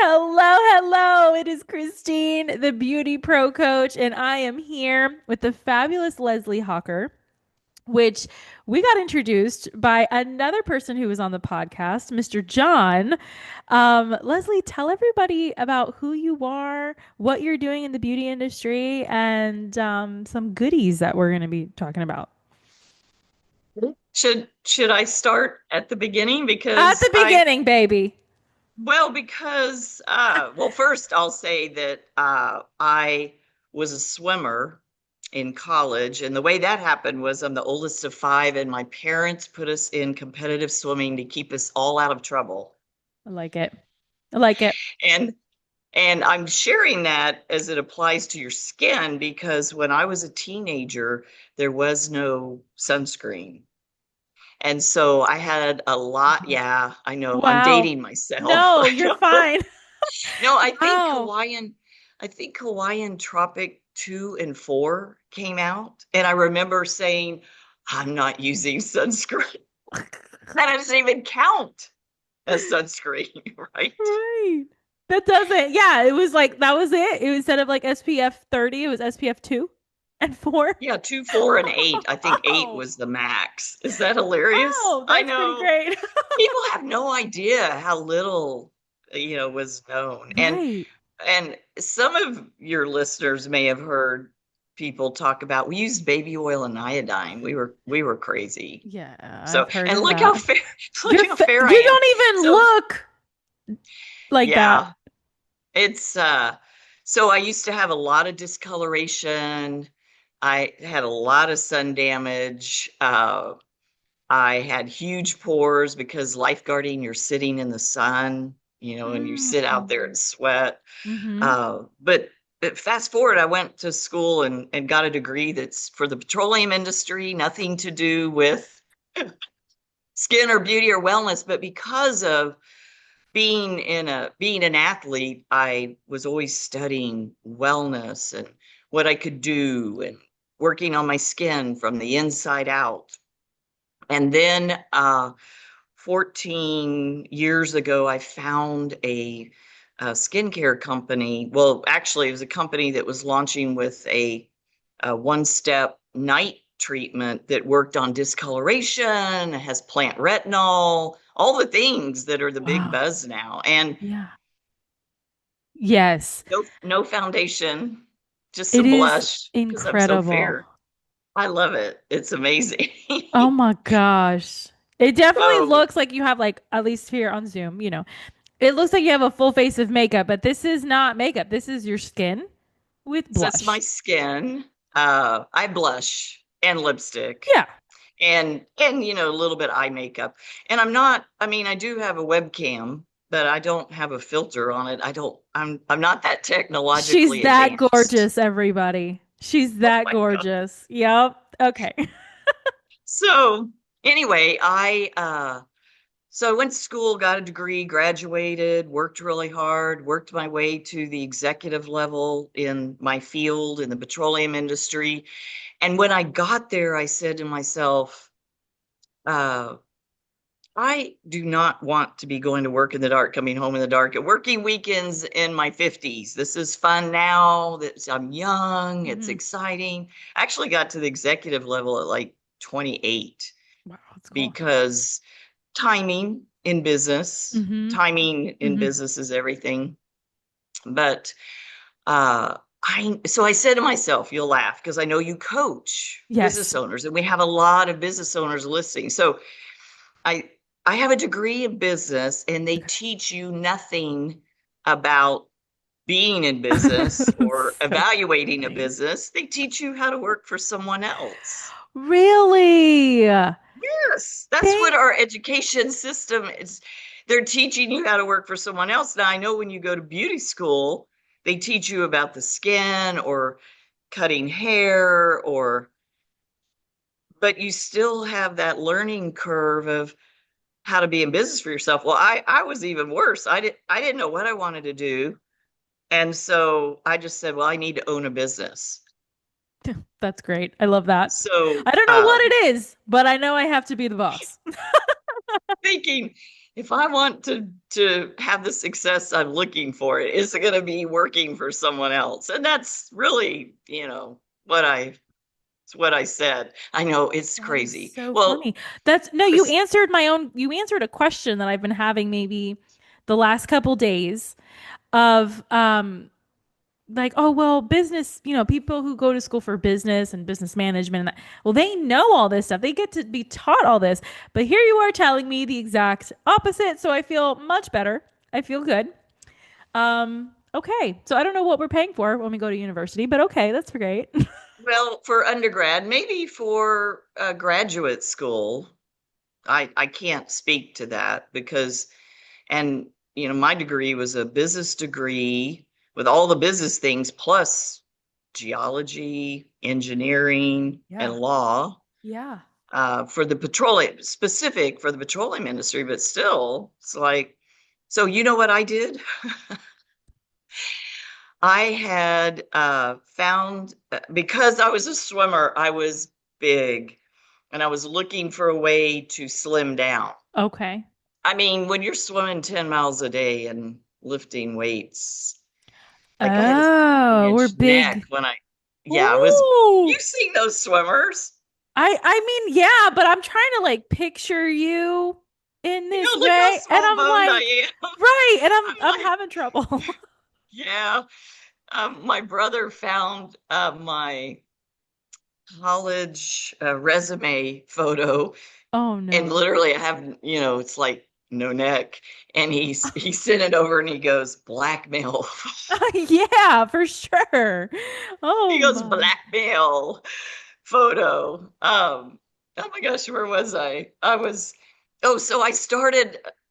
Hello, hello. It is Krystine, the Beauty Pro Coach, and I am here with the fabulous Leslie Hawker, which we got introduced by another person who was on the podcast, Mr. John. Leslie, tell everybody about who you are, what you're doing in the beauty industry, and some goodies that we're going to be talking about. Should I start at the beginning At because the beginning, baby. first I'll say that I was a swimmer in college, and the way that happened was I'm the oldest of five, and my parents put us in competitive swimming to keep us all out of trouble. I like it. I like it. And and I'm sharing that as it applies to your skin because when I was a teenager, there was no sunscreen. And so I had a lot. Yeah, I know. I'm Wow. dating myself. No, I you're know. fine. No, Wow. I think Hawaiian Tropic 2 and 4 came out. And I remember saying, I'm not using sunscreen. That doesn't even count as sunscreen, right? Right. That doesn't, yeah, it was like that was it. It was instead of like SPF 30, it was SPF 2 and 4. Yeah, 2, 4, and 8. I think 8 Oh, was the max. Is that hilarious? oh, I that's pretty know. great. People have no idea how little, was known. Right. And some of your listeners may have heard people talk about we used baby oil and iodine. We were crazy. Yeah, So, I've heard and of look how that. fair look how fair I You am. don't even So, look like that. yeah, it's so I used to have a lot of discoloration. I had a lot of sun damage. I had huge pores because lifeguarding, you're sitting in the sun, and you sit out there Mm-hmm. and sweat. Mm-hmm. But fast forward, I went to school and got a degree that's for the petroleum industry, nothing to do with skin or beauty or wellness. But because of being an athlete, I was always studying wellness and what I could do and working on my skin from the inside out. And then 14 years ago, I found a skincare company. Well, actually, it was a company that was launching with a one-step night treatment that worked on discoloration, has plant retinol, all the things that are the big Wow. buzz now. And Yeah. Yes. no foundation, just It some is blush because I'm so incredible. fair. I love it. It's amazing. Oh my gosh. It definitely So looks like you have like at least here on Zoom, it looks like you have a full face of makeup, but this is not makeup. This is your skin with it's my blush. skin. I blush and lipstick Yeah. and a little bit eye makeup. And I'm not, I mean, I do have a webcam, but I don't have a filter on it. I'm not that She's technologically that advanced. gorgeous, everybody. She's Oh that my God. gorgeous. Yep. Okay. So anyway, I went to school, got a degree, graduated, worked really hard, worked my way to the executive level in my field in the petroleum industry. And when I got there, I said to myself, uh, I do not want to be going to work in the dark, coming home in the dark, and working weekends in my 50s. This is fun now that I'm young, it's Hmm. exciting. I actually got to the executive level at like 28 Wow, that's cool. because timing in business, Hmm. timing in Hmm. business is everything. But I said to myself, you'll laugh because I know you coach business Yes. owners, and we have a lot of business owners listening. So I I have a degree in business, and they Okay. teach you nothing about being in business or So evaluating a funny. business. They teach you how to work for someone else. Really? Yes, that's what Thank our education system is. They're teaching you how to work for someone else. Now, I know when you go to beauty school, they teach you about the skin or cutting hair but you still have that learning curve of how to be in business for yourself. Well, I was even worse. I didn't know what I wanted to do. And so I just said, well, I need to own a business. That's great. I love that. So I don't know what it is, but I know I have to be the boss. thinking if I want to have the success I'm looking for, it's going to be working for someone else. And that's really, what I it's what I said. I know it's That is crazy. so Well, funny. That's no, Chris, you answered a question that I've been having maybe the last couple days of like, oh well, business, people who go to school for business and business management, well, they know all this stuff. They get to be taught all this. But here you are telling me the exact opposite, so I feel much better. I feel good. Okay. So I don't know what we're paying for when we go to university, but okay, that's great. well, for undergrad, maybe for graduate school, I can't speak to that because, and my degree was a business degree with all the business things plus geology, engineering, and Yeah. law Yeah. for the petroleum, specific for the petroleum industry, but still, it's like, so you know what I did? I had found, because I was a swimmer, I was big and I was looking for a way to slim down. Okay. I mean, when you're swimming 10 miles a day and lifting weights, like I had a Oh, we're 60-inch neck big. when yeah, I was, Ooh. you've seen those swimmers. I mean, yeah, but I'm trying to like picture you in this Look how way, and small I'm boned I like, am. right, and I'm I'm I'm like, having trouble. yeah. My brother found my college resume photo, Oh and no. literally I have, it's like no neck. And he sent it over and he goes, blackmail. Yeah, for sure. Oh He goes, my. blackmail photo. Oh my gosh, where was I? So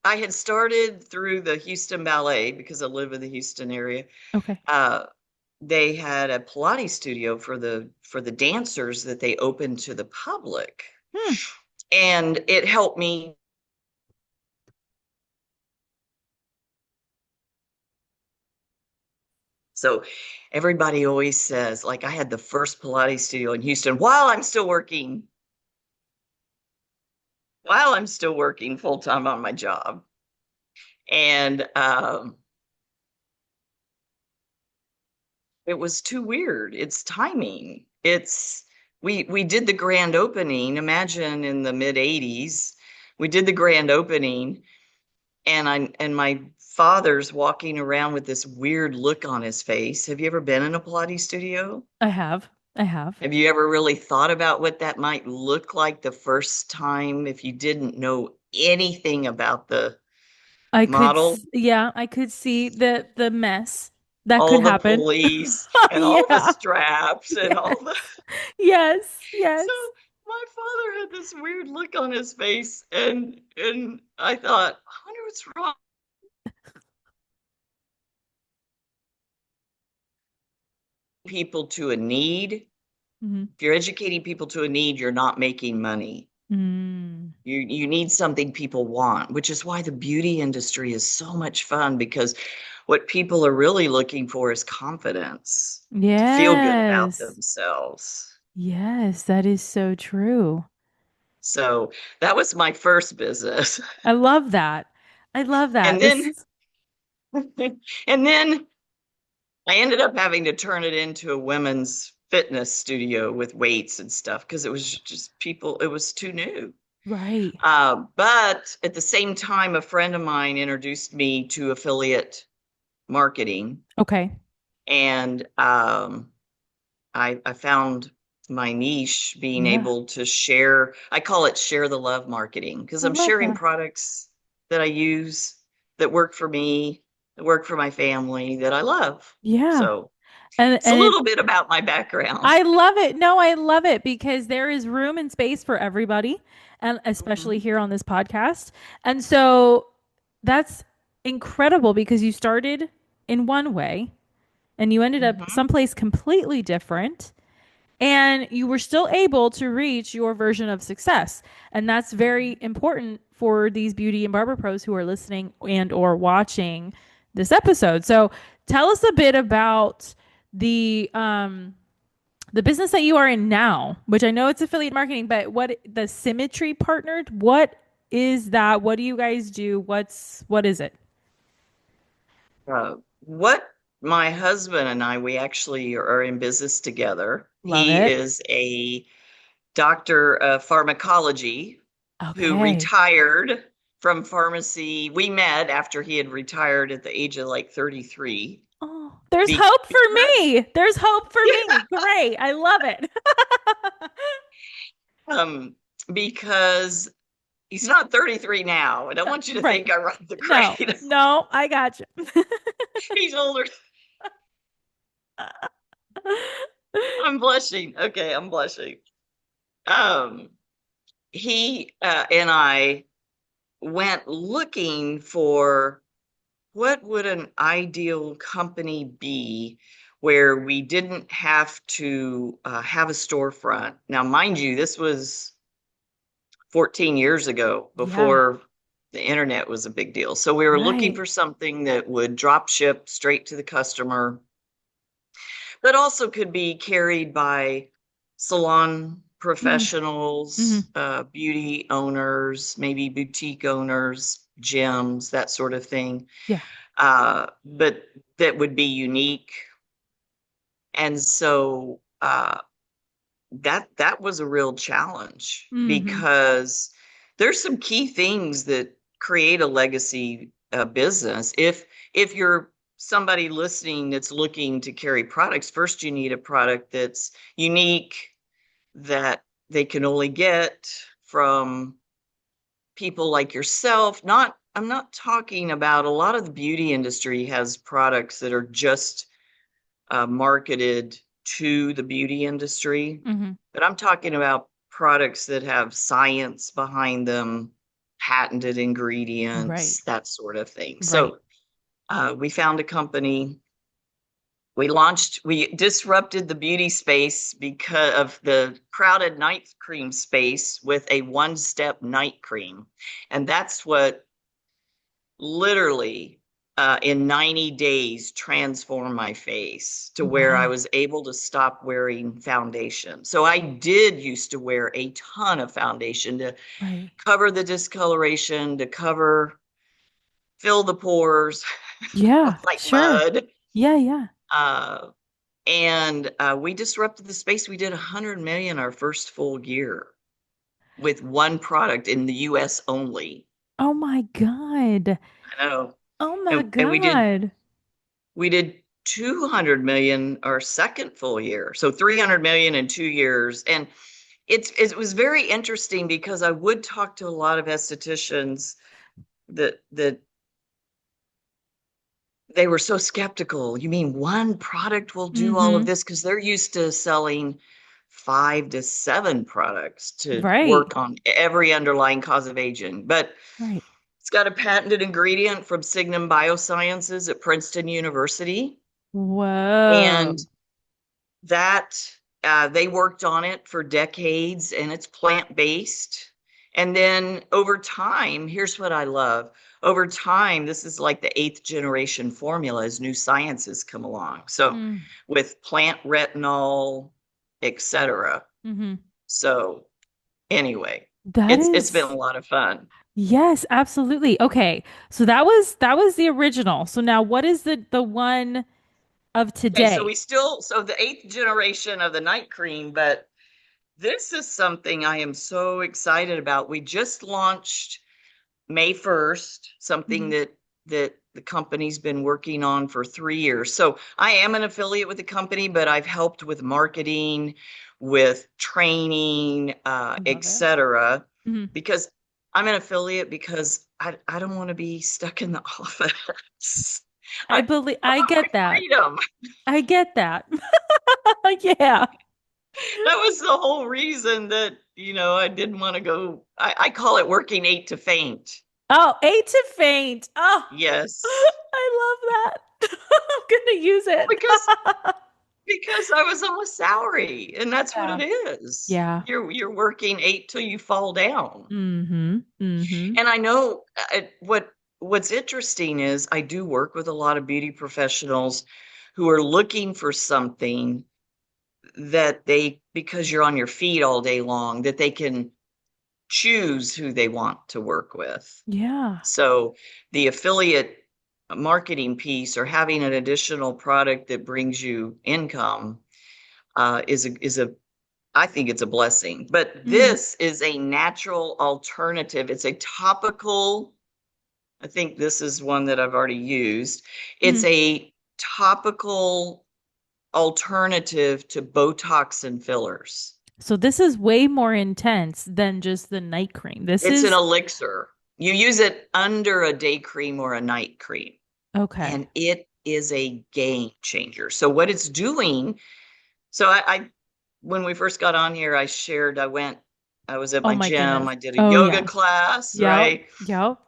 I had started through the Houston Ballet because I live in the Houston area. Okay. Uh, they had a Pilates studio for the dancers that they opened to the public. Hmm. And it helped me. So everybody always says, like, I had the first Pilates studio in Houston while I'm still working full time on my job. And it was too weird. It's timing. We did the grand opening. Imagine in the mid 80s, we did the grand opening, and my father's walking around with this weird look on his face. Have you ever been in a Pilates studio? I have. I have. Have you ever really thought about what that might look like the first time if you didn't know anything about the model? Yeah, I could see the mess that could All the happen. pulleys and all the Yeah. straps and all the Yes. Yes. so Yes. my father had this weird look on his face, and I thought, I wonder what's wrong. People to a need. Hmm. If you're educating people to a need, you're not making money. Mm. You need something people want, which is why the beauty industry is so much fun because what people are really looking for is confidence to feel good about Yes. themselves. Yes, that is so true. So that was my first business. I love that. I love that. And This then is and then I ended up having to turn it into a women's fitness studio with weights and stuff because it was just it was too new. right. But at the same time, a friend of mine introduced me to affiliate marketing, Okay. and I found my niche being Yeah. able to share. I call it share the love marketing because I I'm love sharing that. products that I use that work for me, that work for my family, that I love. Yeah. So And it's a and it little bit about my background. I love it. No, I love it because there is room and space for everybody, and especially Mhm, here on this podcast. And so that's incredible because you started in one way and you ended up mhm, someplace completely different, and you were still able to reach your version of success. And that's very mhm. important for these beauty and barber pros who are listening and or watching this episode. So tell us a bit about the business that you are in now, which I know it's affiliate marketing, but what the Symmetry partnered, what is that? What do you guys do? What is it? What my husband and I, we actually are in business together. Love He it. is a doctor of pharmacology who Okay. retired from pharmacy. We met after he had retired at the age of like 33. Oh, there's Be- hope for because, me. There's hope for yeah, me. Great. I love it. um, because he's not 33 now. I don't want you to Right. think I run the No, grade. no, I got you. He's older. I'm blushing. Okay, I'm blushing. Um, he and I went looking for what would an ideal company be where we didn't have to have a storefront. Now, mind you, this was 14 years ago Yeah, before the internet was a big deal. So we were looking right. for something that would drop ship straight to the customer, but also could be carried by salon Mm, hmm. professionals, beauty owners, maybe boutique owners, gyms, that sort of thing. Yeah. But that would be unique. And so that was a real challenge Hmm. because there's some key things that create a legacy business. If you're somebody listening that's looking to carry products, first you need a product that's unique, that they can only get from people like yourself. Not I'm not talking about a lot of the beauty industry has products that are just marketed to the beauty industry, Hmm. but I'm talking about products that have science behind them, patented Right. ingredients, that sort of thing. Right. So we found a company. We disrupted the beauty space because of the crowded night cream space with a one-step night cream. And that's what literally in 90 days transformed my face to where I Wow. was able to stop wearing foundation. So I did used to wear a ton of foundation to Right. cover the discoloration, to cover, fill the pores Yeah, like sure. mud. Yeah, yeah. Uh, and we disrupted the space. We did 100 million our first full year with one product in the US only. Oh my God. I know. Oh my And God. we did 200 million our second full year. So 300 million in 2 years. And it was very interesting because I would talk to a lot of estheticians that they were so skeptical. You mean one product will do all of Mm-hmm. this? Because they're used to selling 5 to 7 products to Right. work on every underlying cause of aging. But Right. it's got a patented ingredient from Signum Biosciences at Princeton University. And Whoa. that they worked on it for decades and it's plant-based. And then over time, here's what I love. Over time, this is like the eighth generation formula as new sciences come along. So Mm. with plant retinol, etc. Mm-hmm. So anyway, That it's been a is, lot of fun. yes, absolutely. Okay. So that was the original. So now what is the one of Okay, so today? the eighth generation of the night cream, but this is something I am so excited about. We just launched May 1st, something Hmm. that the company's been working on for 3 years. So I am an affiliate with the company, but I've helped with marketing, with training, Love it. etc. Hmm. Because I'm an affiliate because I don't want to be stuck in the office. I, I I want my get that. freedom. I get that. Yeah. That was the whole reason that, I didn't want to go. I call it working 8 to faint. Oh, eight to faint. Oh, Yes. I love that. I'm gonna use Well, it. because I was on a salary, and that's what Yeah. it is. Yeah. You're working 8 till you fall down. Mm-hmm. Mm-hmm. And I know what's interesting is I do work with a lot of beauty professionals who are looking for something that they because you're on your feet all day long that they can choose who they want to work with. Yeah. So the affiliate marketing piece or having an additional product that brings you income is a I think it's a blessing. But Mm, this is a natural alternative. It's a topical. I think this is one that I've already used. It's mm. a topical alternative to Botox and fillers. So this is way more intense than just the night cream. This It's an is elixir. You use it under a day cream or a night cream, okay. and it is a game changer. So what it's doing, so I when we first got on here, I shared I was at Oh my my gym, goodness. I did a Oh yoga yeah. class, Yep. right? Yep.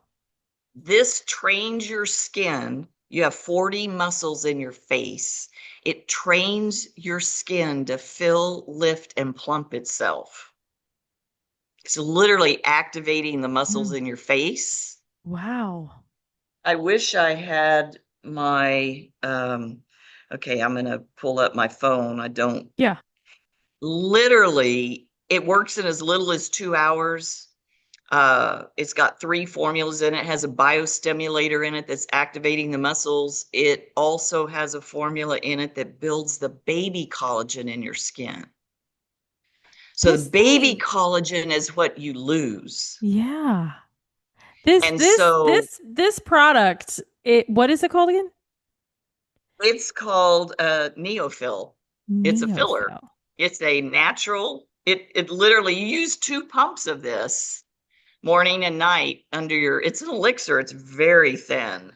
This trains your skin. You have 40 muscles in your face. It trains your skin to fill, lift, and plump itself. It's literally activating the muscles Mm. in your face. Wow. I wish I had my okay, I'm gonna pull up my phone. I don't Yeah. literally, it works in as little as 2 hours. It's got three formulas in it. It has a biostimulator in it that's activating the muscles. It also has a formula in it that builds the baby collagen in your skin. So the This baby thing. collagen is what you lose. Yeah. This And this so this this product, it what is it called again? it's called Neofill. It's a filler. Neofill. It's a natural, it literally, you use two pumps of this morning and night under your, it's an elixir, it's very thin.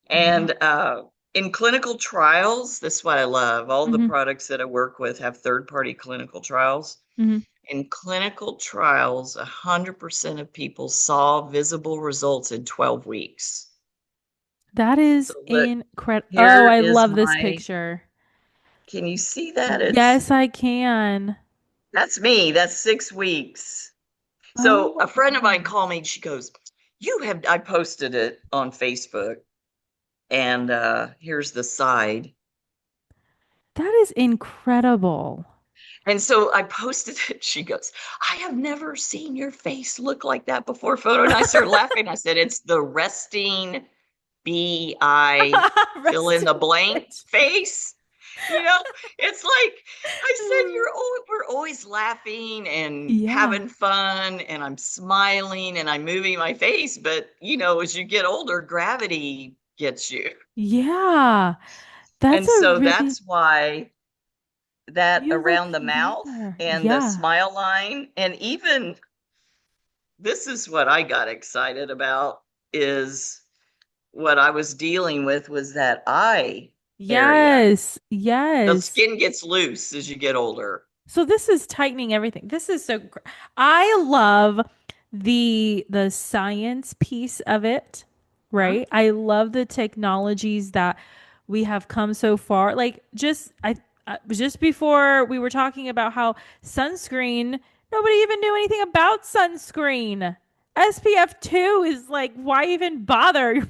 Wow. And in clinical trials, this is what I love. All the Hmm. products that I work with have third-party clinical trials. Hmm. In clinical trials, 100% of people saw visible results in 12 weeks. That So is look, incredible. Oh, here I is love this my, picture. can you see that? Yes, I can. That's me. That's 6 weeks. Oh So a friend of mine my. called me and she goes, I posted it on Facebook and here's the side. That is incredible. And so I posted it. She goes, I have never seen your face look like that before photo. And I started laughing. I said, it's the resting BI fill in the Resting blank bitch. face. You know, it's like I said, we're always laughing and Yeah. having fun, and I'm smiling and I'm moving my face. But as you get older, gravity gets you. Yeah. That's And a so really that's why that you look around the mouth younger. and the Yeah. smile line, and even this is what I got excited about, is what I was dealing with was that eye area. Yes. The Yes. skin gets loose as you get older. So this is tightening everything. This is so I love the science piece of it, Huh? right? I love the technologies that we have come so far. Like just before we were talking about how sunscreen, nobody even knew anything about sunscreen. SPF 2 is like, why even bother?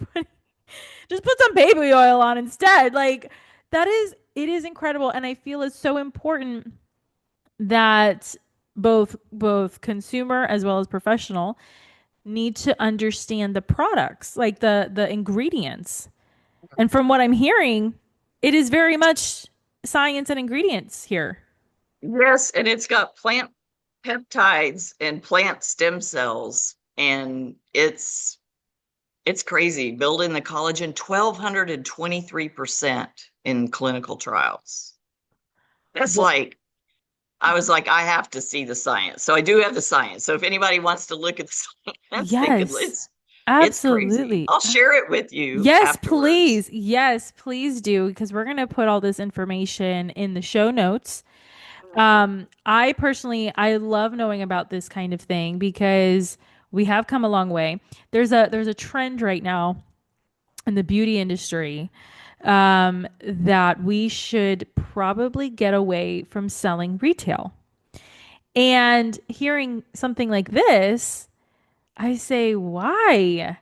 Just put some baby oil on instead. Like it is incredible and I feel it's so important that both consumer as well as professional need to understand the products, like the ingredients. And from what I'm hearing, it is very much science and ingredients here. Yes, and it's got plant peptides and plant stem cells, and it's crazy. Building the collagen 1,223% in clinical trials. That's Well, like I was like, I have to see the science. So I do have the science. So if anybody wants to look at the science, yes, it's crazy. absolutely. I'll share it with you Yes, afterwards. please. Yes, please do because we're going to put all this information in the show notes. I personally, I love knowing about this kind of thing because we have come a long way. There's a trend right now in the beauty industry that we should probably get away from selling retail. And hearing something like this, I say, why?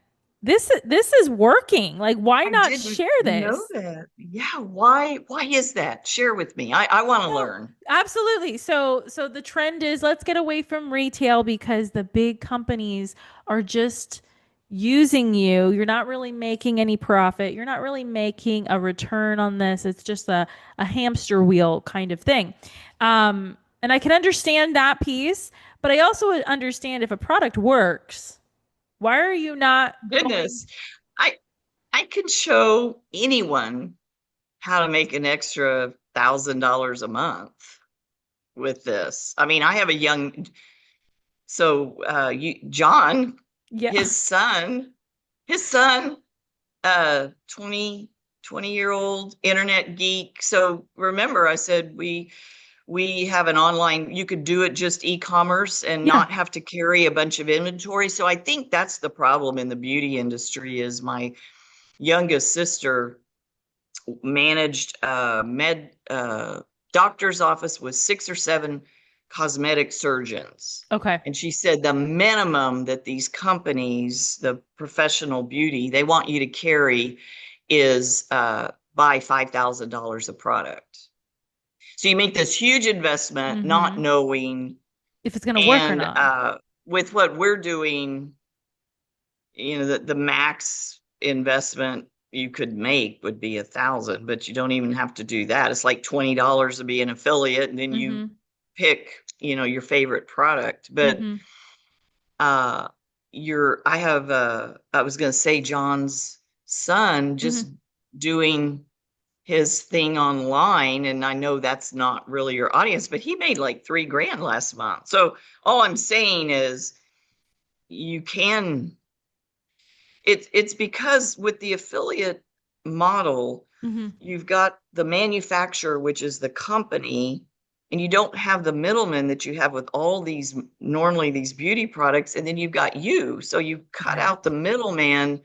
this is working. Like, why I not didn't share know this? that. Yeah, why is that? Share with me. I want to No, learn. absolutely. So the trend is let's get away from retail because the big companies are just using you. You're not really making any profit. You're not really making a return on this. It's just a hamster wheel kind of thing. And I can understand that piece, but I also understand if a product works, why are you not going? Goodness. I I can show anyone how to make an extra $1,000 a month with this. I mean, I have a young, so John, Yeah. his son, his son, 20 year old internet geek. So remember, I said we have an online, you could do it just e-commerce and Yeah. not have to carry a bunch of inventory. So I think that's the problem in the beauty industry is my youngest sister managed med doctor's office with 6 or 7 cosmetic surgeons. Okay. And she said the minimum that these companies, the professional beauty, they want you to carry is buy $5,000 of product. So you make this huge investment not Mm-hmm. knowing. If it's going to work or And not. with what we're doing, the max investment you could make would be 1,000, but you don't even have to do that. It's like $20 to be an affiliate, and then you Mm-hmm. pick, your favorite product. But Mm-hmm. uh, I was going to say John's son Mm-hmm. just doing his thing online, and I know that's not really your audience, but he made like 3 grand last month. So all I'm saying is you can it's because with the affiliate model, Mm-hmm. you've got the manufacturer, which is the company, and you don't have the middleman that you have with all these normally these beauty products, and then you've got you. So you cut out the Right. middleman.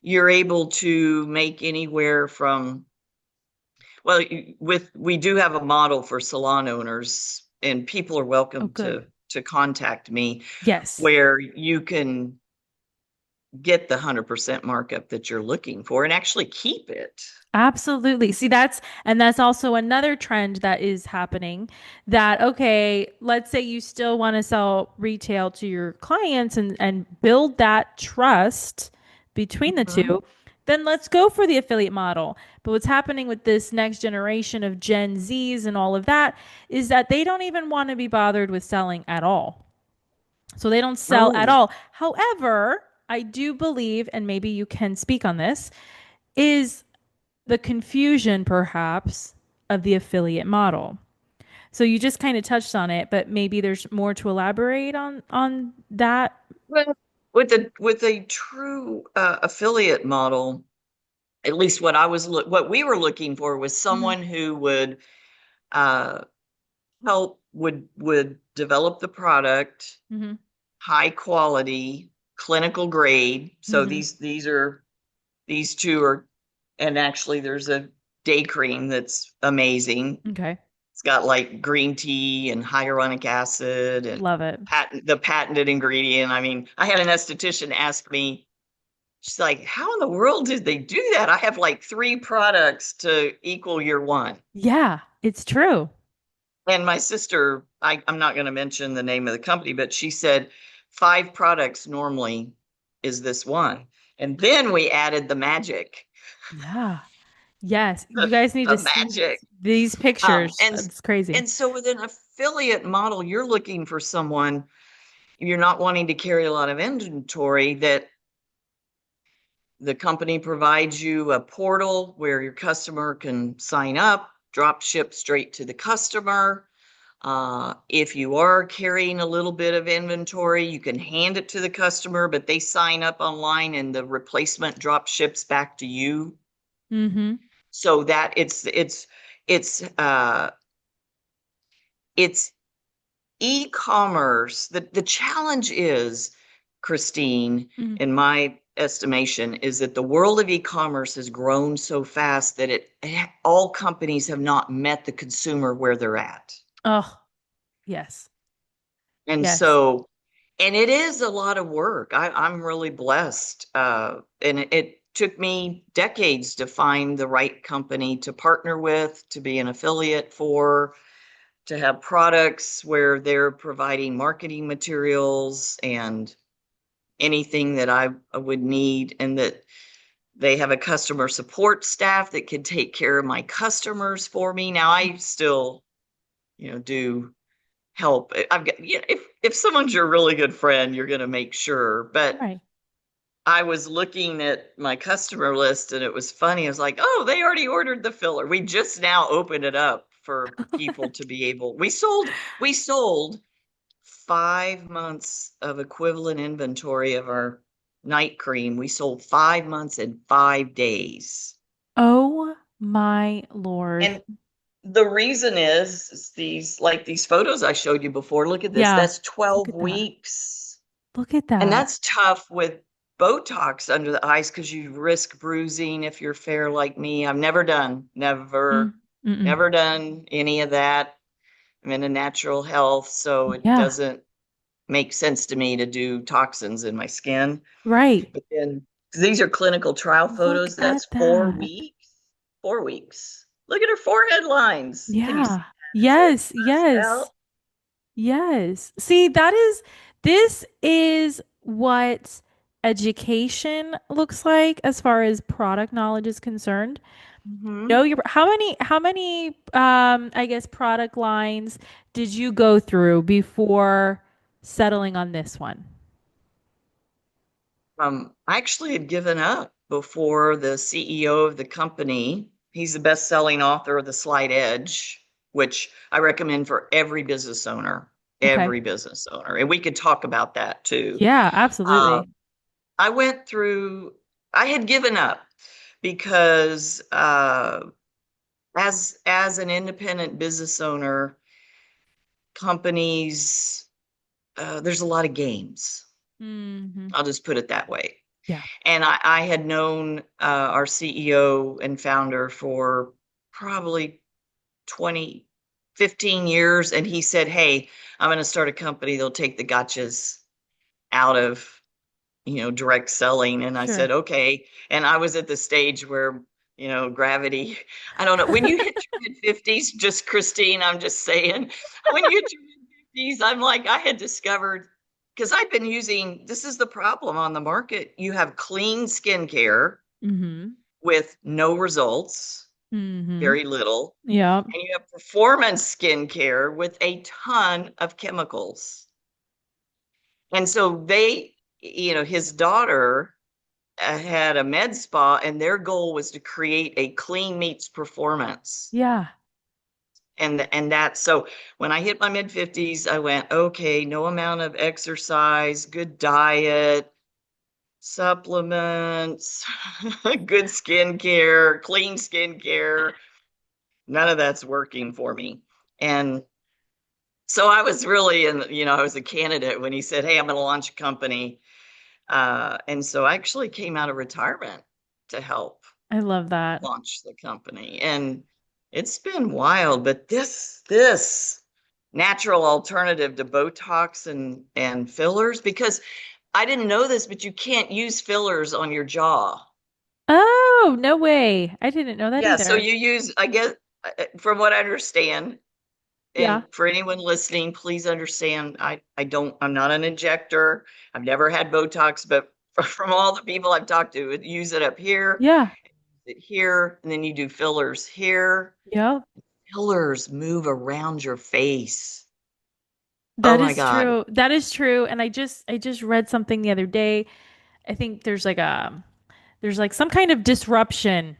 You're able to make anywhere from, well, we do have a model for salon owners, and people are Oh, welcome good. to contact me Yes. where you can get the 100% markup that you're looking for and actually keep it. Absolutely. See, that's also another trend that is happening that, okay, let's say you still want to sell retail to your clients and build that trust between the Mhm. two, then let's go for the affiliate model. But what's happening with this next generation of Gen Zs and all of that is that they don't even want to be bothered with selling at all. So they don't sell at Oh, all. However, I do believe, and maybe you can speak on this, is the confusion perhaps of the affiliate model. So you just kind of touched on it, but maybe there's more to elaborate on that. well, with a true affiliate model, at least what we were looking for was Mm-hmm. someone who would uh, would develop the product, Mm-hmm. high quality, clinical grade. So Mm-hmm. these two are, and actually there's a day cream that's amazing. Okay. It's got like green tea and hyaluronic acid and Love it. the patented ingredient. I mean, I had an esthetician ask me, she's like, how in the world did they do that? I have like 3 products to equal your one. Yeah, it's true. And my sister, I'm not going to mention the name of the company, but she said 5 products normally is this one. And then we added the magic, Yeah. Yes. You the, guys need to the see magic. these Um, pictures. and It's crazy. and so with an affiliate model, you're looking for someone, you're not wanting to carry a lot of inventory, that the company provides you a portal where your customer can sign up, drop ship straight to the customer. If you are carrying a little bit of inventory, you can hand it to the customer, but they sign up online and the replacement drop ships back to you. Mm-hmm. So that it's it's e-commerce. The challenge is, Krystine, Mm-hmm. in my estimation, is that the world of e-commerce has grown so fast that all companies have not met the consumer where they're at. Oh, yes. And Yes. so And it is a lot of work. I'm really blessed. And it took me decades to find the right company to partner with, to be an affiliate for, to have products where they're providing marketing materials and anything that I would need, and that they have a customer support staff that can take care of my customers for me. Now I still, do help. I've got, if someone's your really good friend, you're going to make sure. But Right. I was looking at my customer list and it was funny. I was like, oh, they already ordered the filler. We just now opened it up for people to be able. We sold 5 months of equivalent inventory of our night cream. We sold 5 months in 5 days. Oh my Lord. And the reason is these photos I showed you before. Look at this. Yeah. That's Look 12 at that. weeks. Look at And that. that's tough with Botox under the eyes because you risk bruising if you're fair like me. I've never done, never, Mm-mm. never done any of that. I'm in a natural health, so it Yeah. doesn't make sense to me to do toxins in my skin. Right. But then 'cause these are clinical trial Look photos. That's at 4 weeks. that. 4 weeks. Look at her forehead lines. Can you see Yeah. that? Is it Yes. buzzed out? Yes. Yes. See, this is what education looks like as far as product knowledge is concerned. Hmm. Know your how many I guess product lines did you go through before settling on this one? I actually had given up before the CEO of the company. He's the best-selling author of The Slight Edge, which I recommend for every business owner, Okay. every business owner. And we could talk about that too. Yeah, absolutely. Um, I went through, I had given up because as an independent business owner, companies, there's a lot of games. Hmm. I'll just put it that way. Yeah. And I had known our CEO and founder for probably 20, 15 years. And he said, hey, I'm going to start a company that'll take the gotchas out of, direct selling. And I Sure. said, okay. And I was at the stage where, gravity, I don't know. When you hit your mid 50s, just Krystine, I'm just saying, when you hit your mid 50s, I'm like, I had discovered, because I've been using, this is the problem on the market. You have clean skincare Hmm. with no results, Hmm. very little, Yeah. and you have performance skincare with a ton of chemicals. And so his daughter had a med spa, and their goal was to create a clean meets performance. Yeah. And that, so when I hit my mid 50s, I went, okay, no amount of exercise, good diet, supplements, good skincare, clean skincare. None of that's working for me. And so I was really I was a candidate when he said, hey, I'm going to launch a company. And so I actually came out of retirement to help I love that. launch the company. And it's been wild, but this natural alternative to Botox and fillers, because I didn't know this, but you can't use fillers on your jaw. Oh, no way. I didn't know that Yeah, so either. you use, I guess, from what I understand, Yeah. and for anyone listening, please understand, I'm not an injector. I've never had Botox, but from all the people I've talked to, use it up here, Yeah. it here, and then you do fillers here. Yep. Fillers move around your face. Oh That my is God. true. That is true. And I just read something the other day. I think there's like some kind of disruption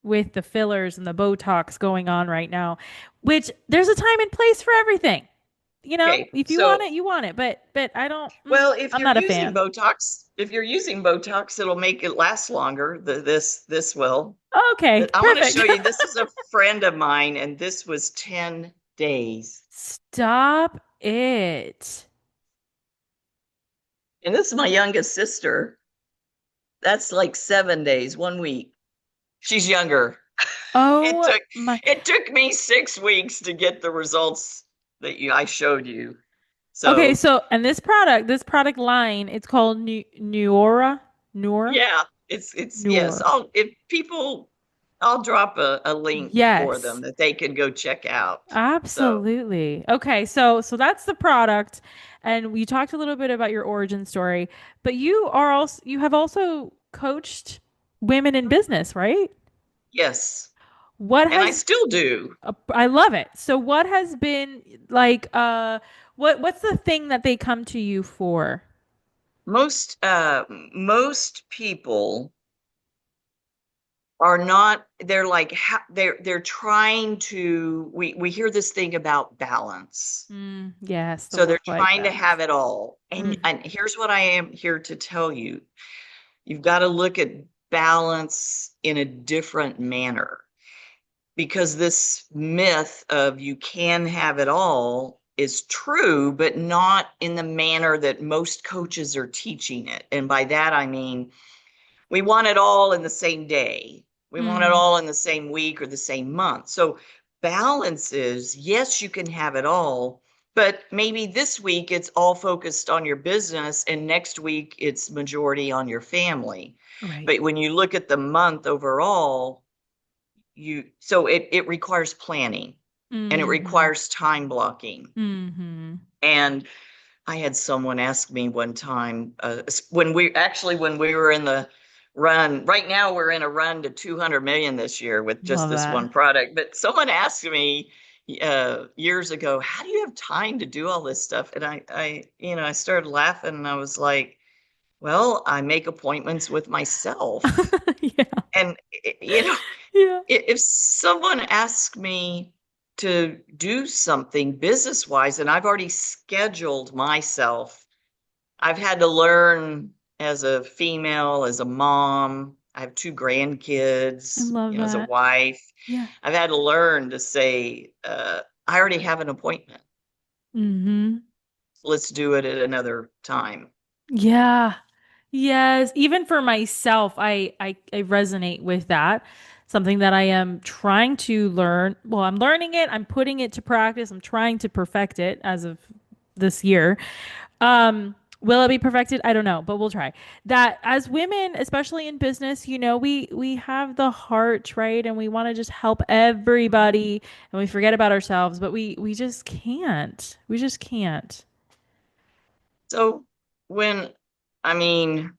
with the fillers and the Botox going on right now, which there's a time and place for everything. Okay, If you want so it, you want it. But I don't, well, if I'm you're not a using fan. Botox, it'll make it last longer. This will. Okay, I want to perfect. show you. This is a friend of mine, and this was 10 days. Stop it. And this is my youngest sister. That's like 7 days, 1 week. She's younger. It Oh took my. it took me 6 weeks to get the results that I showed you. Okay, So so and this product line, it's called Neura, Neura, yeah, it's yes. Neura. I'll drop a link for them Yes, that they can go check out. So absolutely. Okay, so that's the product, and we talked a little bit about your origin story, but you have also coached women in business, right? yes, What and I has still do. I love it. So what has been like what's the thing that they come to you for? Most people are not, they're like they're trying to, we hear this thing about balance. Yes, the So they're work-life trying to have balance. it all. And here's what I am here to tell you. You've got to look at balance in a different manner, because this myth of you can have it all is true, but not in the manner that most coaches are teaching it. And by that, I mean, we want it all in the same day. We want it Mm, all in the same week or the same month. So balance is, yes, you can have it all, but maybe this week it's all focused on your business and next week it's majority on your family. right. But when you look at the month overall, it requires planning and it Mm-hmm. requires time blocking. Mm-hmm. And I had someone ask me one time, when we were in the run. Right now, we're in a run to 200 million this year with just Love this that. one product. But someone asked me years ago, "How do you have time to do all this stuff?" And I started laughing, and I was like, "Well, I make appointments with myself." Yeah. And Yeah. if someone asks me to do something business wise and I've already scheduled myself, I've had to learn as a female, as a mom. I have two I grandkids, love as a that. wife. Yeah. I've had to learn to say, I already have an appointment. Mm-hmm. Let's do it at another time. Yeah. Yes. Even for myself, I resonate with that. Something that I am trying to learn. Well, I'm learning it. I'm putting it to practice. I'm trying to perfect it as of this year. Will it be perfected? I don't know, but we'll try. That as women, especially in business, we have the heart, right? And we want to just help everybody and we forget about ourselves, but we just can't. We just can't. So when, I mean,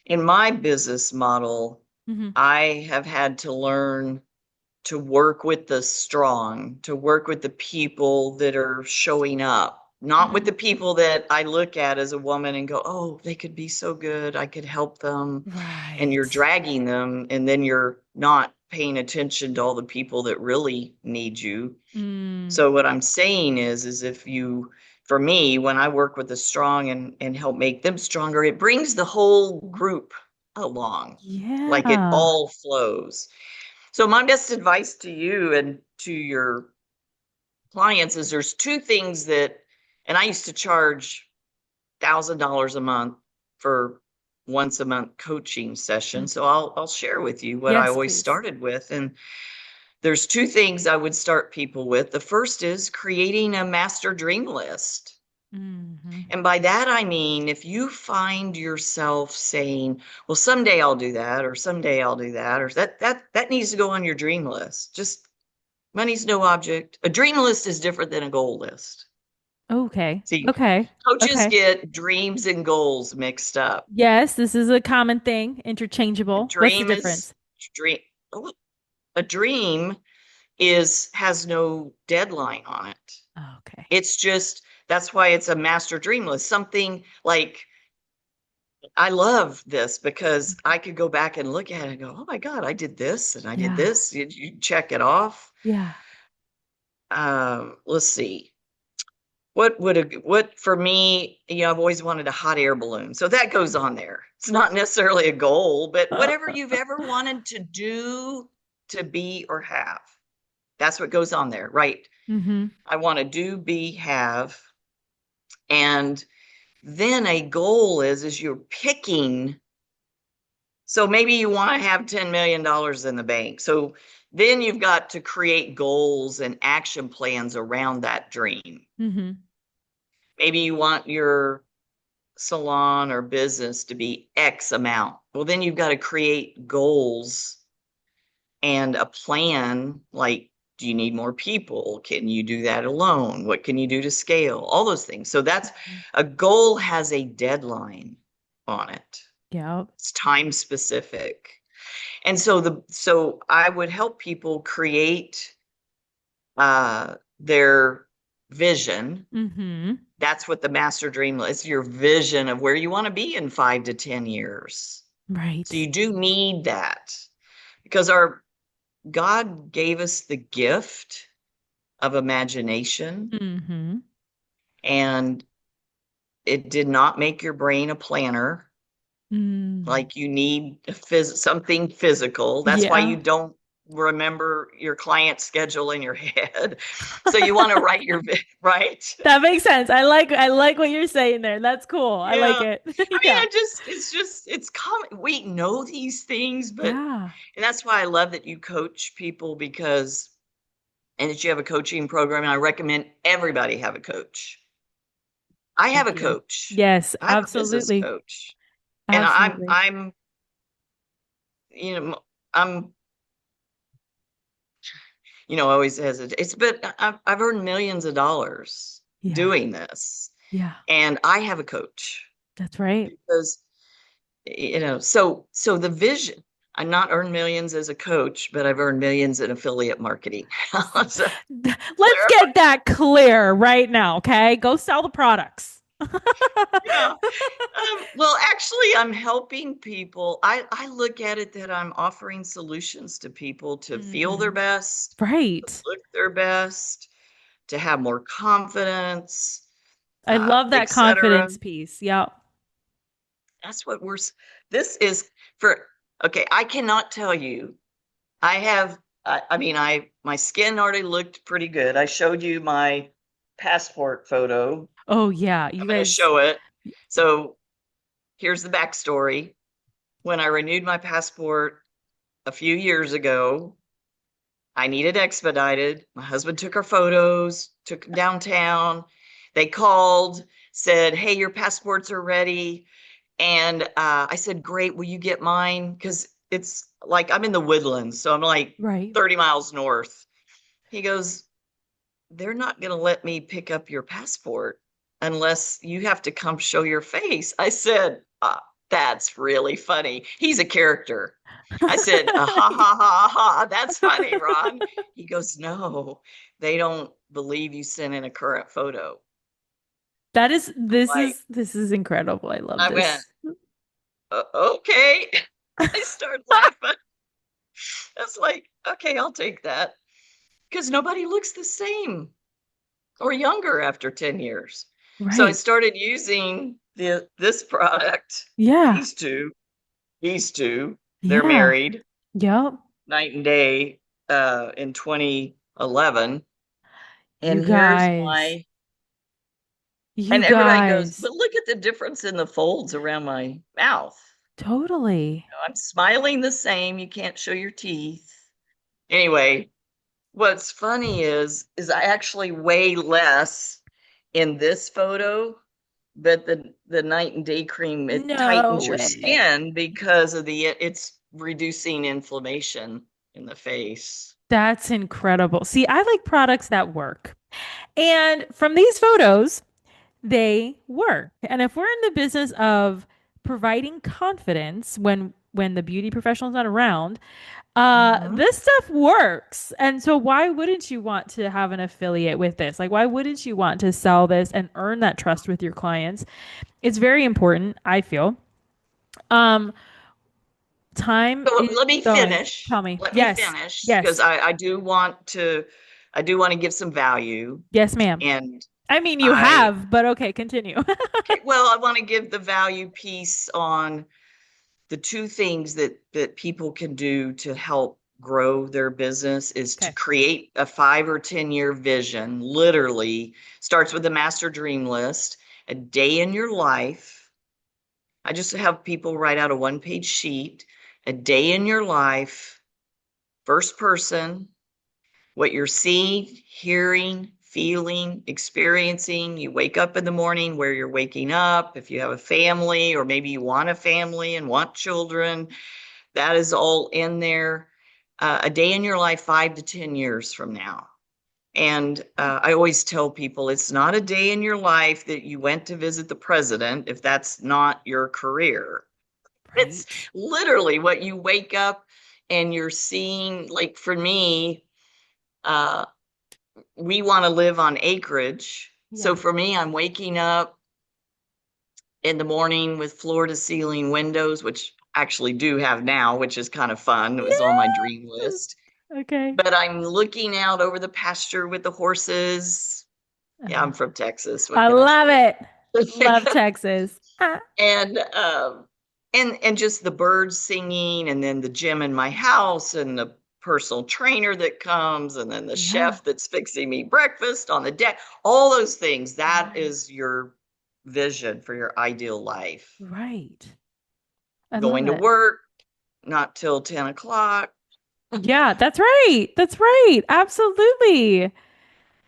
in my business model, Hmm. I have had to learn to work with the strong, to work with the people that are showing up, not with Hmm. the people that I look at as a woman and go, oh, they could be so good. I could help them. And you're Right. dragging them, and then you're not paying attention to all the people that really need you. Mm, So what I'm saying is if you, for me, when I work with the strong and help make them stronger, it brings the whole group along. Like it yeah. all flows. So my best advice to you and to your clients is there's two things that, and I used to charge $1,000 a month for once a month coaching Mm. session. So I'll share with you what I Yes, always please. started with. And there's two things I would start people with. The first is creating a master dream list. Hmm. And by that, I mean, if you find yourself saying, well, someday I'll do that, or someday I'll do that, or that needs to go on your dream list. Just money's no object. A dream list is different than a goal list. Okay. See, Okay. coaches Okay. get dreams and goals mixed up. Yes, this is a common thing, A interchangeable. What's the dream is difference? dream. A dream is has no deadline on it. Okay. It's just that's why it's a master dream list. Something like I love this because I could go back and look at it and go, oh my God, I did this and I did Yeah. this. You check it off. Yeah. Let's see. What for me, I've always wanted a hot air balloon. So that goes on there. It's not necessarily a goal, but whatever you've ever wanted to do, to be, or have, that's what goes on there, right? Mm-hmm. I want to do, be, have. And then a goal is you're picking. So maybe you want to have $10 million in the bank. So then you've got to create goals and action plans around that dream. Mm-hmm. maybe you want your salon or business to be X amount. Well, then you've got to create goals and a plan. Like, do you need more people? Can you do that alone? What can you do to scale? All those things. So that's a goal has a deadline on it. Yeah. It's time specific. And so I would help people create their vision. Mm-hmm. That's what the master dream is, your vision of where you want to be in 5 to 10 years. So Right. you do need that because our God gave us the gift of imagination, Mm-hmm. and it did not make your brain a planner. Mm. Like you need something physical. That's why Yeah. you don't remember your client schedule in your head. So you want to write right? That makes sense. I like what you're saying there. That's cool. I like Yeah. it. I mean, Yeah. it's common. We know these things, but Yeah. and that's why I love that you coach people and that you have a coaching program. And I recommend everybody have a coach. I have a Thank you. coach. Yes, I have a business absolutely. coach, and Absolutely. you know, I'm, always hesitant. But I've earned millions of dollars Yeah. doing this, Yeah. and I have a coach That's right. because, so the vision. I'm not earned millions as a coach, but I've earned millions in affiliate marketing. So Let's clarify. get that clear right now, okay? Go sell the products. Yeah. Well, actually, I'm helping people. I look at it that I'm offering solutions to people to feel their Hmm. best, to Right. look their best, to have more confidence, I love that etc. confidence piece. Yep. That's what this is for. Okay, I cannot tell you. I have, I mean, my skin already looked pretty good. I showed you my passport photo. Oh yeah, you I'm going to guys. show it. So here's the backstory. When I renewed my passport a few years ago, I needed expedited. My husband took our photos, took them downtown. They called, said, "Hey, your passports are ready." And I said, "Great, will you get mine?" Because it's like I'm in the woodlands, so I'm like Right. 30 miles north. He goes, "They're not going to let me pick up your passport unless you have to come show your face." I said, "That's really funny." He's a character. I said, "Ha ha ha ha. That's funny, Ron." He goes, "No, they don't believe you sent in a current photo." That is this Like, is this is incredible. I love I went, this. Okay. I started laughing. It's like, okay, I'll take that because nobody looks the same or younger after 10 years. So I Right. started using this product. Yeah. These two, these two, they're Yeah. married Yep. night and day in 2011. You And here's guys. and You everybody goes, guys. "But look at the difference in the folds around my mouth." Totally. I'm smiling the same. You can't show your teeth. Anyway, what's funny is I actually weigh less in this photo, but the night and day cream, it No tightens your way. skin because of it's reducing inflammation in the face. That's incredible. See, I like products that work. And from these photos, they work. And if we're in the business of providing confidence when the beauty professional's not around, Mhm. this stuff works. And so why wouldn't you want to have an affiliate with this? Like why wouldn't you want to sell this and earn that trust with your clients? It's very important, I feel. Um, time So is going. Tell me. Let me Yes. finish because Yes. I do want to give some value. Yes, ma'am. And I mean, you I have, but okay, continue. okay, well, I want to give the value piece on the two things that people can do to help grow their business is to Okay. create a 5 or 10 year vision. Literally starts with a master dream list, a day in your life. I just have people write out a 1 page sheet, a day in your life, first person, what you're seeing, hearing, feeling, experiencing. You wake up in the morning where you're waking up. If you have a family, or maybe you want a family and want children, that is all in there. A day in your life, 5 to 10 years from now. And I always tell people it's not a day in your life that you went to visit the president if that's not your career. It's Right. literally what you wake up and you're seeing. Like for me, uh, we want to live on acreage. So Yeah. for me, I'm waking up in the morning with floor to ceiling windows, which I actually do have now, which is kind of fun. It was on my dream Yes. list. Okay. But I'm looking out over the pasture with the horses. Yeah, I'm Uh-huh. from Texas. What I can I love say? it. Love Texas. Ah. and and just the birds singing, and then the gym in my house, and the personal trainer that comes, and then the Yeah. chef that's fixing me breakfast on the deck. All those things. That Right. is your vision for your ideal life. Right. I love Going to it. work, not till 10 o'clock. Yeah, that's right. That's right. Absolutely.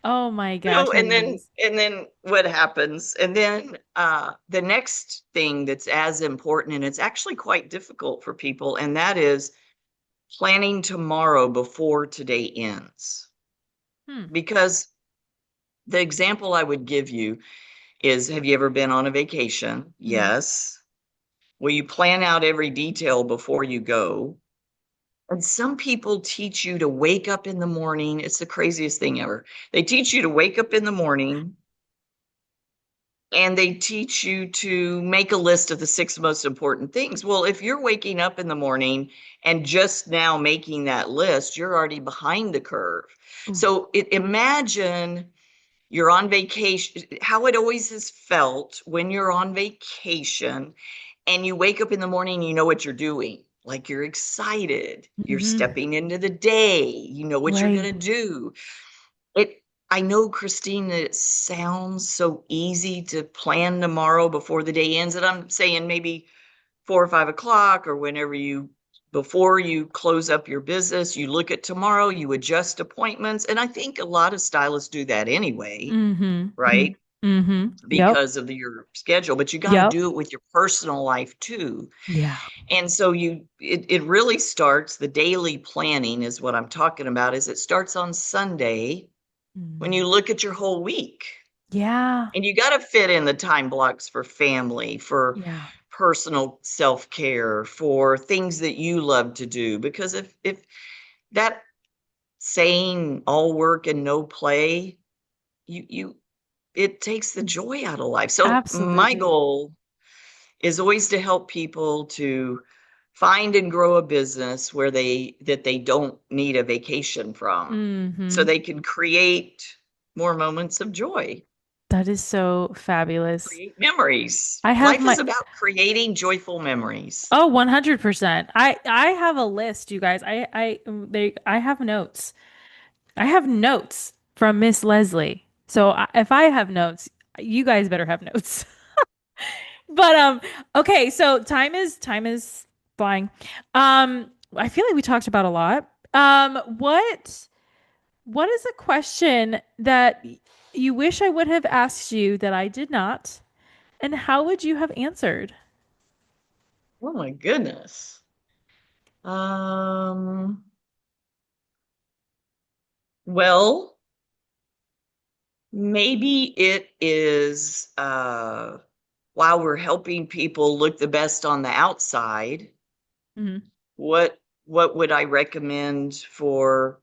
Oh my gosh, that is. And then what happens? And then the next thing that's as important, and it's actually quite difficult for people, and that is planning tomorrow before today ends. Hmm. Because the example I would give you is, have you ever been on a vacation? Hmm. Yes. Well, you plan out every detail before you go. And some people teach you to wake up in the morning. It's the craziest thing ever. They teach you to wake up in the morning, and they teach you to make a list of the six most important things. Well, if you're waking up in the morning and just now making that list, you're already behind the curve. Ooh. So imagine you're on vacation, how it always has felt when you're on vacation and you wake up in the morning, you know what you're doing. Like you're excited, you're Hmm. stepping into the day, you know what you're Right. going to do. It, I know, Krystine, that it sounds so easy to plan tomorrow before the day ends. And I'm saying maybe 4 or 5 o'clock, or whenever you, before you close up your business, you look at tomorrow, you adjust appointments. And I think a lot of stylists do that anyway, Mm-hmm. right? Mm-hmm. Yep. Because of your schedule, but you got to Yep. do it with your personal life too. Yeah. And so it really starts, the daily planning is what I'm talking about, is it starts on Sunday when Mm. you look at your whole week. Yeah. And you got to fit in the time blocks for family, for Yeah. personal self-care, for things that you love to do. Because if that saying all work and no play, you it takes the joy out of life. So my Absolutely. goal is always to help people to find and grow a business where they don't need a vacation from, so Mm-hmm. they can create more moments of joy, That is so fabulous. create memories. I have Life is my about creating joyful memories. Oh, 100%. I have a list, you guys. I have notes. I have notes from Miss Leslie. So if I have notes, you guys better have notes. But okay, so time is flying. I feel like we talked about a lot. What is a question that you wish I would have asked you that I did not, and how would you have answered? Oh my goodness. um well, maybe it is, while we're helping people look the best on the outside, Hmm. what would I recommend for,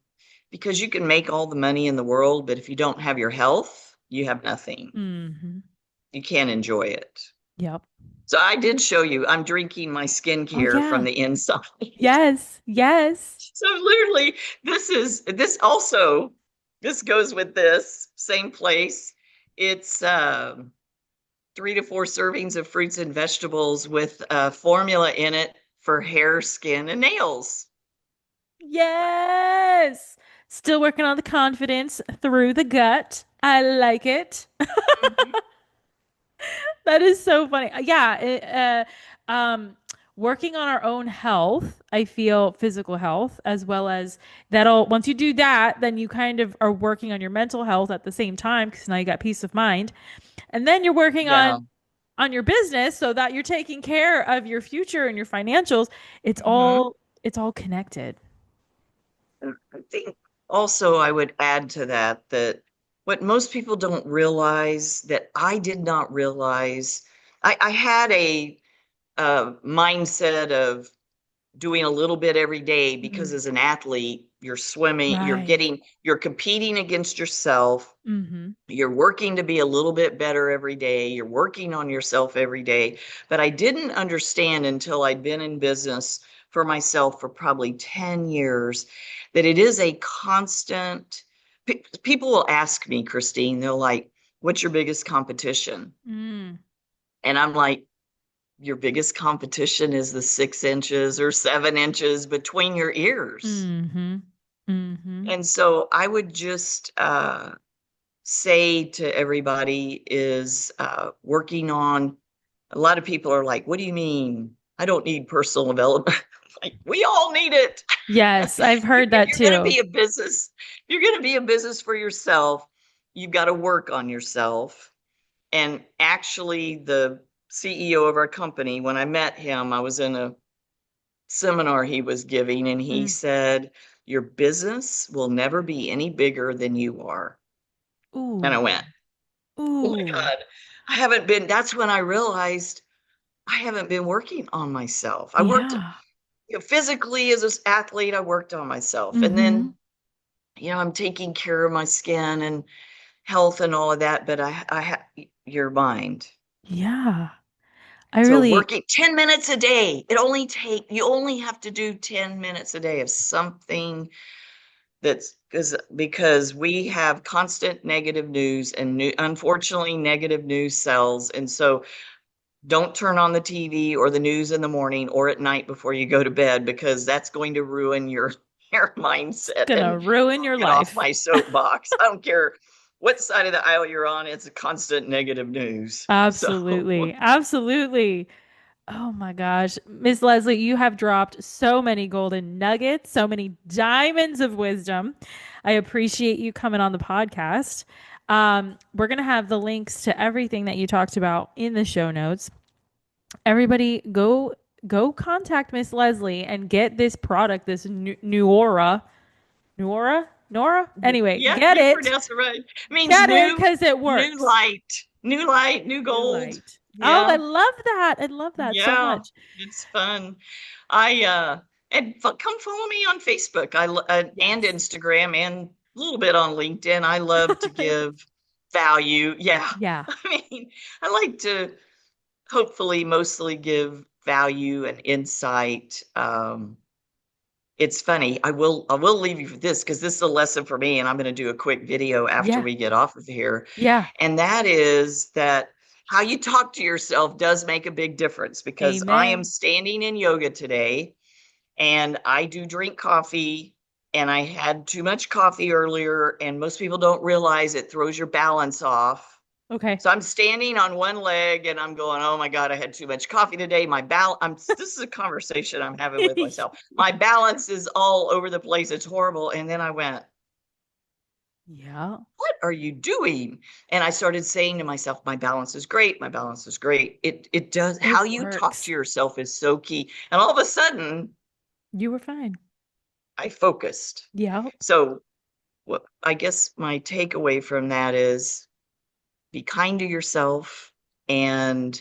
because you can make all the money in the world, but if you don't have your health, you have nothing. Hmm. You can't enjoy it. Yep. So I did show you, I'm drinking my Oh skincare from yeah. the inside. Yes. Yes. So literally, this also, this goes with this same place. It's 3 to 4 servings of fruits and vegetables with a formula in it for hair, skin, and nails. Yes. Still working on the confidence through the gut. I like it. Mhm. That is so funny. Yeah. Um, working on our own health, I feel physical health, as well as that'll, once you do that, then you kind of are working on your mental health at the same time because now you got peace of mind. And then you're working Yeah. on your business so that you're taking care of your future and your financials. It's Hmm. all it's all connected. I think also I would add to that that what most people don't realize that I did not realize, I had a mindset of doing a little bit every day because Mhm. as an athlete, you're swimming, Right. you're competing against yourself. Mm-hmm. You're working to be a little bit better every day. You're working on yourself every day. But I didn't understand until I'd been in business for myself for probably 10 years that it is a constant. People will ask me, Krystine, they're like, what's your biggest competition? Mm. And I'm like, your biggest competition is the 6 inches or 7 inches between your ears. Mm-hmm. Mm-hmm. And so I would just say to everybody is working on. A lot of people are like, what do you mean? I don't need personal development. Like, we all need it. Yes, I've heard If that you're going to too. be a business, if you're going to be a business for yourself, you've got to work on yourself. And actually, the CEO of our company, when I met him, I was in a seminar he was giving, and he Mm. said, your business will never be any bigger than you are. And I Ooh. went, oh my Ooh. God, I haven't been, that's when I realized I haven't been working on myself. I worked, Yeah. physically as an athlete, I worked on myself. And Mm-hmm. then, I'm taking care of my skin and health and all of that, but your mind. Yeah. I So really, working 10 minutes a day, you only have to do 10 minutes a day of something that's because we have constant negative news and unfortunately negative news sells. And so don't turn on the TV or the news in the morning or at night before you go to bed because that's going to ruin your it's mindset. gonna And ruin I'll your get off life. my soapbox. I don't care what side of the aisle you're on, it's a constant negative news. So Absolutely. Absolutely. Oh my gosh. Miss Leslie, you have dropped so many golden nuggets, so many diamonds of wisdom. I appreciate you coming on the podcast. We're going to have the links to everything that you talked about in the show notes. Everybody go contact Miss Leslie and get this product, this Neura. Neura? Nora? Anyway, yeah, get you it. pronounce it right. It means Get it because it works. new light, new New gold. light. Oh, I Yeah. love that. I love that so Yeah, much. it's fun. I and come follow me on Facebook. And Yes. Instagram and a little bit on LinkedIn. I love to give value. Yeah. Yeah. I mean, I like to hopefully mostly give value and insight. It's funny. I will leave you for this because this is a lesson for me, and I'm going to do a quick video after Yeah. we get off of here. Yeah. And that is that how you talk to yourself does make a big difference because I am Amen. standing in yoga today and I do drink coffee and I had too much coffee earlier, and most people don't realize it throws your balance off. Okay. So I'm standing on one leg and I'm going, oh my God, I had too much coffee today. This is a conversation I'm having with myself. My balance is all over the place. It's horrible. And then I went, Yeah. what are you doing? And I started saying to myself, my balance is great. My balance is great. It does. It How you talk works. to yourself is so key. And all of a sudden You were fine. I focused. Yeah. So what I guess my takeaway from that is be kind to yourself and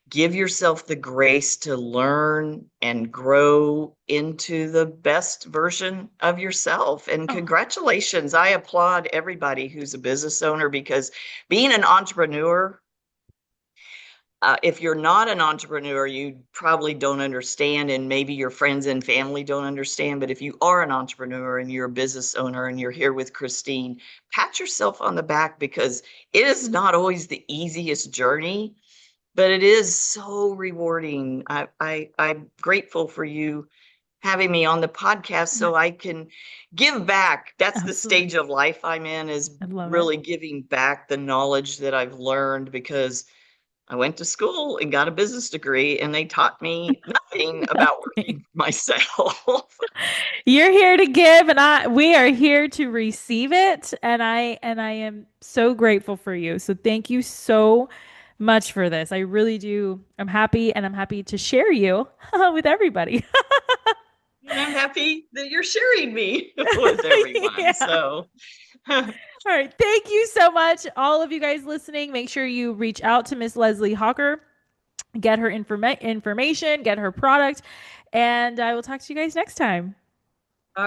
give yourself the grace to learn and grow into the best version of yourself. And Oh, congratulations. I applaud everybody who's a business owner because being an entrepreneur, if you're not an entrepreneur, you probably don't understand, and maybe your friends and family don't understand. But if you are an entrepreneur and you're a business owner and you're here with Krystine, pat yourself on the back because it is not always the easiest journey, but it is so rewarding. I'm grateful for you having me on the podcast yeah. so I can give back. That's the stage Absolutely. of life I'm in, is I love it. really giving back the knowledge that I've learned because I went to school and got a business degree and they taught me talking about working myself. You're here to give and we are here to receive it, and I am so grateful for you. So thank you so much for this. I really do. I'm happy, and I'm happy to share you with everybody. And I'm happy that you're sharing me with everyone. Yeah. So, All right. Thank you so much. All of you guys listening, make sure you reach out to Miss Leslie Hawker, get her information, get her product, and I will talk to you guys next time.